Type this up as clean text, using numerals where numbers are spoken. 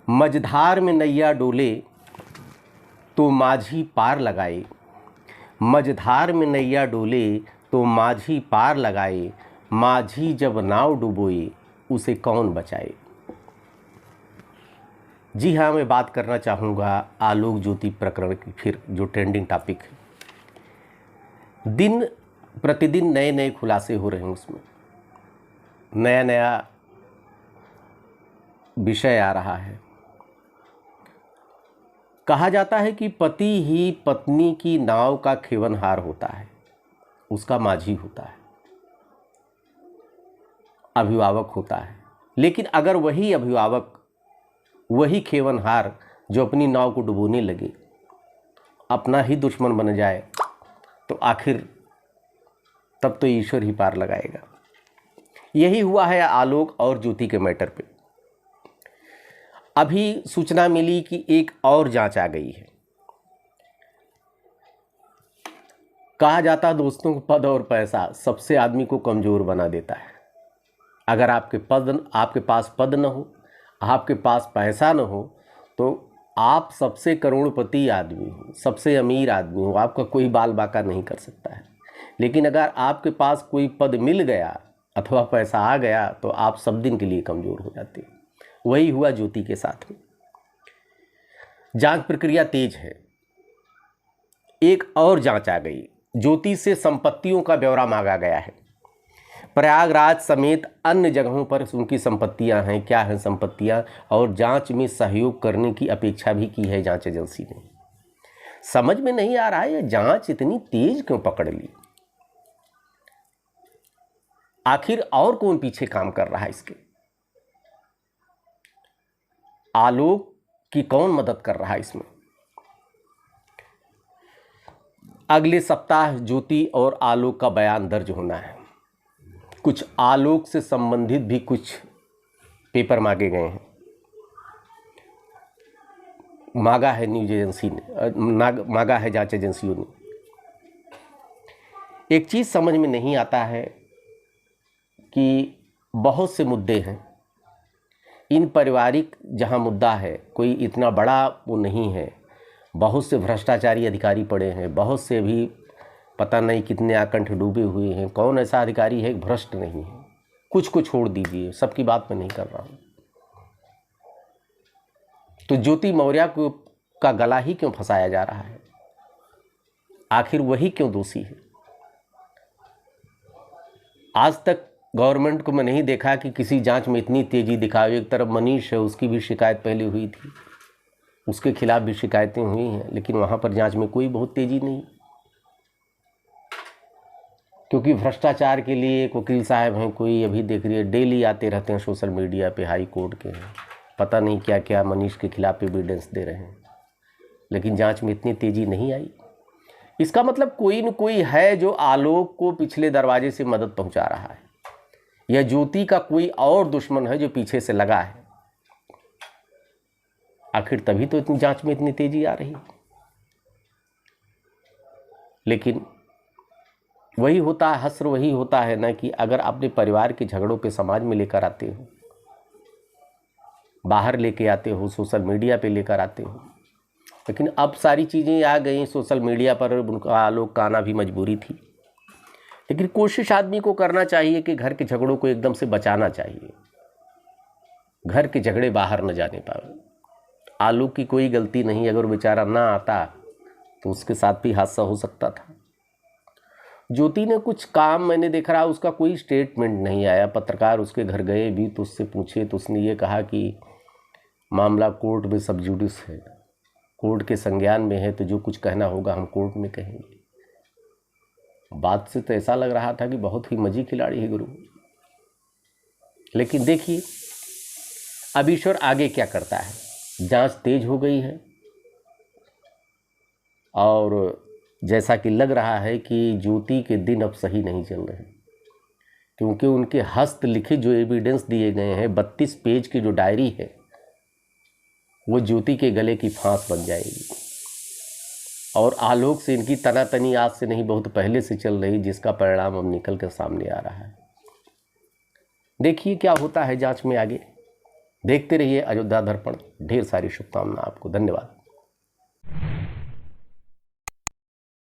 मझधार में नैया डोले तो माझी पार लगाए, मझधार में नैया डोले तो माझी पार लगाए, माझी जब नाव डुबोए उसे कौन बचाए। जी हाँ, मैं बात करना चाहूँगा आलोक ज्योति प्रकरण की, फिर जो ट्रेंडिंग टॉपिक है। दिन प्रतिदिन नए नए खुलासे हो रहे हैं, उसमें नया नया विषय आ रहा है। कहा जाता है कि पति ही पत्नी की नाव का खेवनहार होता है, उसका माझी होता है, अभिभावक होता है। लेकिन अगर वही अभिभावक, वही खेवनहार जो अपनी नाव को डुबोने लगे, अपना ही दुश्मन बन जाए, तो आखिर तब तो ईश्वर ही पार लगाएगा। यही हुआ है आलोक और ज्योति के मैटर पे। अभी सूचना मिली कि एक और जांच आ गई है। कहा जाता है दोस्तों, पद और पैसा सबसे आदमी को कमज़ोर बना देता है। अगर आपके पास पद न हो, आपके पास पैसा न हो, तो आप सबसे करोड़पति आदमी हो, सबसे अमीर आदमी हो, आपका कोई बाल बाका नहीं कर सकता है। लेकिन अगर आपके पास कोई पद मिल गया अथवा पैसा आ गया, तो आप सब दिन के लिए कमज़ोर हो जाते हैं। वही हुआ ज्योति के साथ में। जांच प्रक्रिया तेज है। एक और जांच आ गई। ज्योति से संपत्तियों का ब्यौरा मांगा गया है। प्रयागराज समेत अन्य जगहों पर उनकी संपत्तियां हैं, क्या हैं संपत्तियां, और जांच में सहयोग करने की अपेक्षा भी की है जांच एजेंसी ने। समझ में नहीं आ रहा है ये जांच इतनी तेज क्यों पकड़ ली। आखिर और कौन पीछे काम कर रहा है इसके? आलोक की कौन मदद कर रहा है इसमें? अगले सप्ताह ज्योति और आलोक का बयान दर्ज होना है। कुछ आलोक से संबंधित भी कुछ पेपर मांगे गए हैं, मांगा है न्यूज एजेंसी ने, मांगा है जांच एजेंसियों ने। एक चीज़ समझ में नहीं आता है कि बहुत से मुद्दे हैं, इन पारिवारिक जहां मुद्दा है, कोई इतना बड़ा वो नहीं है। बहुत से भ्रष्टाचारी अधिकारी पड़े हैं, बहुत से भी पता नहीं कितने आकंठ डूबे हुए हैं। कौन ऐसा अधिकारी है भ्रष्ट नहीं है? कुछ को छोड़ दीजिए, सबकी बात मैं नहीं कर रहा हूँ। तो ज्योति मौर्य को का गला ही क्यों फंसाया जा रहा है? आखिर वही क्यों दोषी है? आज तक गवर्नमेंट को मैं नहीं देखा कि किसी जांच में इतनी तेजी दिखाए। एक तरफ मनीष है, उसकी भी शिकायत पहले हुई थी, उसके खिलाफ भी शिकायतें हुई हैं, लेकिन वहाँ पर जांच में कोई बहुत तेजी नहीं। क्योंकि भ्रष्टाचार के लिए एक वकील साहब हैं, कोई अभी देख रही है, डेली आते रहते हैं सोशल मीडिया पे, हाई कोर्ट के हैं, पता नहीं क्या क्या मनीष के खिलाफ एविडेंस दे रहे हैं, लेकिन जांच में इतनी तेजी नहीं आई। इसका मतलब कोई न कोई है जो आलोक को पिछले दरवाजे से मदद पहुंचा रहा है, या ज्योति का कोई और दुश्मन है जो पीछे से लगा है। आखिर तभी तो इतनी जांच में इतनी तेजी आ रही है। लेकिन वही होता है, हस्र वही होता है ना, कि अगर अपने परिवार के झगड़ों पे समाज में लेकर आते हो, बाहर लेके आते हो, सोशल मीडिया पे लेकर आते हो, लेकिन अब सारी चीज़ें आ गई सोशल मीडिया पर, उनका आलोक का आना भी मजबूरी थी। लेकिन कोशिश आदमी को करना चाहिए कि घर के झगड़ों को एकदम से बचाना चाहिए, घर के झगड़े बाहर न जाने पाए। आलोक की कोई गलती नहीं, अगर बेचारा ना आता तो उसके साथ भी हादसा हो सकता था। ज्योति ने कुछ काम मैंने देख रहा, उसका कोई स्टेटमेंट नहीं आया। पत्रकार उसके घर गए भी तो उससे पूछे तो उसने ये कहा कि मामला कोर्ट में सब जुडिस है, कोर्ट के संज्ञान में है, तो जो कुछ कहना होगा हम कोर्ट में कहेंगे। बात से तो ऐसा लग रहा था कि बहुत ही मजी खिलाड़ी है गुरु। लेकिन देखिए अब ईश्वर आगे क्या करता है। जांच तेज हो गई है और जैसा कि लग रहा है कि ज्योति के दिन अब सही नहीं चल रहे, क्योंकि उनके हस्तलिखित जो एविडेंस दिए गए हैं, 32 पेज की जो डायरी है, वो ज्योति के गले की फांस बन जाएगी। और आलोक से इनकी तनातनी आज से नहीं, बहुत पहले से चल रही, जिसका परिणाम अब निकल कर सामने आ रहा है। देखिए क्या होता है जांच में आगे। देखते रहिए अयोध्या दर्पण। ढेर सारी शुभकामनाएं आपको। धन्यवाद।